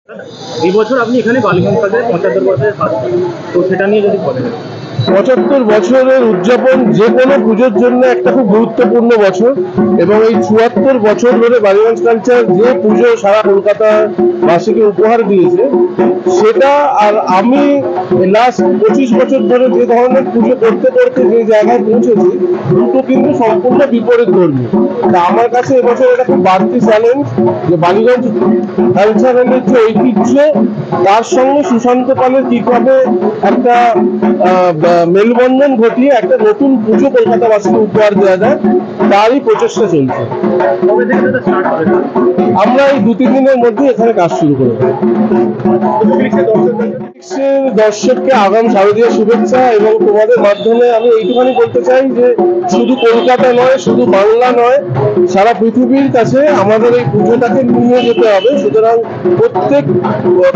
এই বছর আপনি এখানে বালিগঞ্জ কালচারে 75 বছরের পাচ্ছেন, তো সেটা নিয়ে যদি বলেন। 75 বছরের উদযাপন যে কোনো পুজোর জন্য একটা খুব গুরুত্বপূর্ণ বছর, এবং এই 74 বছর ধরে বালিগঞ্জ কালচার যে পুজো সারা কলকাতার বাসীকে উপহার দিয়েছে সেটা, আর আমি লাস্ট 25 বছর ধরে যে ধরনের পুজো করতে করতে যে জায়গায় পৌঁছেছি, দুটো কিন্তু সম্পূর্ণ বিপরীত ধর্মী। তা আমার কাছে এবছর এটা খুব বাড়তি চ্যালেঞ্জ যে বালিগঞ্জ কালচারালের যে ঐতিহ্য তার সঙ্গে সুশান্ত পালের কিভাবে একটা মেলবন্ধন ঘটিয়ে একটা নতুন পুজো কলকাতাবাসীকে উপহার দেওয়া যায়, তারই প্রচেষ্টা চলছে। আমরা এই 2-3 দিনের মধ্যে এখানে কাজ শুরু করে দেব। দর্শককে আগাম শারদীয় শুভেচ্ছা, এবং তোমাদের মাধ্যমে আমি এইটুখানি বলতে চাই যে শুধু কলকাতা নয়, শুধু বাংলা নয়, সারা পৃথিবীর কাছে আমাদের এই পুজোটাকে নিয়ে যেতে হবে। সুতরাং প্রত্যেক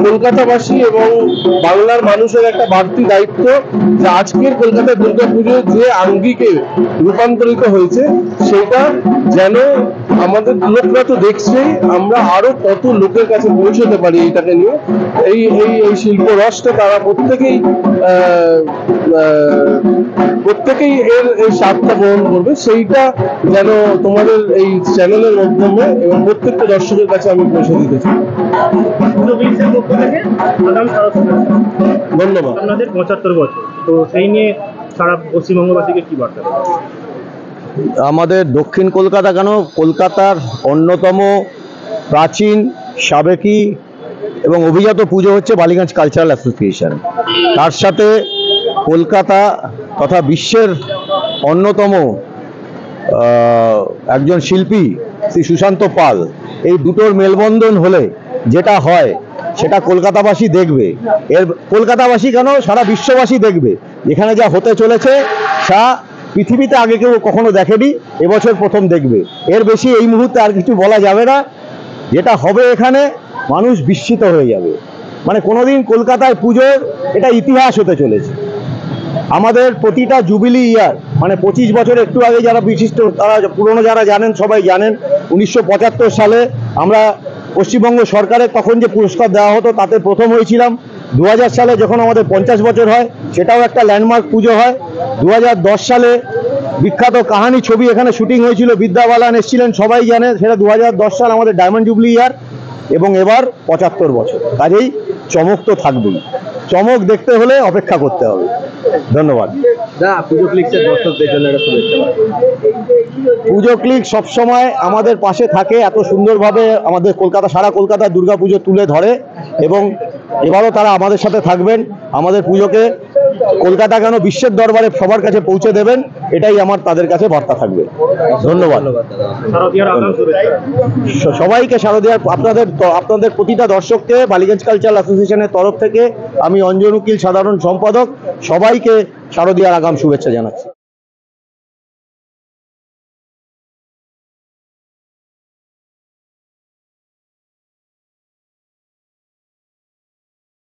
কলকাতাবাসী এবং বাংলার মানুষের একটা বাড়তি দায়িত্ব যে আজকের কলকাতা দুর্গাপুজো যে আঙ্গিকে রূপান্তরিত হয়েছে সেটা যেন আমাদের লোকরা তো দেখছেই, আমরা আরো কত লোকের কাছে পৌঁছতে পারি এটাকে নিয়ে। এই এই এই শিল্প রসটা তারা প্রত্যেকেই এর এই স্বাদটা গ্রহণ করবে, সেইটা যেন তোমাদের এই চ্যানেলের মাধ্যমে এবং প্রত্যেকটা দর্শকের কাছে আমি পৌঁছে দিতে চাই। ধন্যবাদ। আপনাদের 75 বছর, তো সেই নিয়ে সারা পশ্চিমবঙ্গবাসীকে কি বার্তা? আমাদের দক্ষিণ কলকাতা কেন, কলকাতার অন্যতম প্রাচীন, সাবেকি এবং অভিজাত পুজো হচ্ছে বালিগঞ্জ কালচারাল অ্যাসোসিয়েশন। তার সাথে কলকাতা তথা বিশ্বের অন্যতম একজন শিল্পী শ্রী সুশান্ত পাল, এই দুটোর মেলবন্ধন হলে যেটা হয় সেটা কলকাতাবাসী দেখবে। এর কলকাতাবাসী কেন, সারা বিশ্ববাসী দেখবে। এখানে যা হতে চলেছে তা পৃথিবীতে আগে কেউ কখনো দেখেনি, এবছর প্রথম দেখবে। এর বেশি এই মুহূর্তে আর কিছু বলা যাবে না। যেটা হবে এখানে মানুষ বিস্মিত হয়ে যাবে। মানে কোনোদিন কলকাতায় পুজোর এটা ইতিহাস হতে চলেছে। আমাদের প্রতিটা জুবিলি ইয়ার, মানে 25 বছর, একটু আগে যারা বিশিষ্ট তারা পুরনো যারা জানেন সবাই জানেন, 1975 সালে আমরা পশ্চিমবঙ্গ সরকারের তখন যে পুরস্কার দেওয়া হতো তাতে প্রথম হয়েছিলাম। 2000 সালে যখন আমাদের 50 বছর হয় সেটাও একটা ল্যান্ডমার্ক পুজো হয়। 2010 সালে বিখ্যাত কাহানি ছবি এখানে শুটিং হয়েছিল, বিদ্যা বালান এসেছিলেন, সবাই জানে, সেটা 2010 সাল আমাদের ডায়মন্ড জুবলি ইয়ার। এবং এবার 75 বছর, কাজেই চমক তো থাকবেই। চমক দেখতে হলে অপেক্ষা করতে হবে। ধন্যবাদ। পুজো ক্লিক্সের দর্শকদের জন্য একটা শুভেচ্ছা। পুজো ক্লিক সবসময় আমাদের পাশে থাকে, এত সুন্দরভাবে আমাদের কলকাতা, সারা কলকাতা দুর্গাপুজো তুলে ধরে, এবং এবারও তারা আমাদের সাথে থাকবেন। আমাদের পুজোকে কলকাতা কেন বিশ্বের দরবারে সবার কাছে পৌঁছে দেবেন, এটাই আমার তাদের কাছে বার্তা থাকবে। ধন্যবাদ সবাইকে। শারদীয়ার আপনাদের প্রতিটা দর্শককে বালিগঞ্জ কালচারাল অ্যাসোসিয়েশনের তরফ থেকে আমি অঞ্জন উকিল, সাধারণ সম্পাদক, সবাইকে শারদীয়ার আগাম শুভেচ্ছা জানাচ্ছি।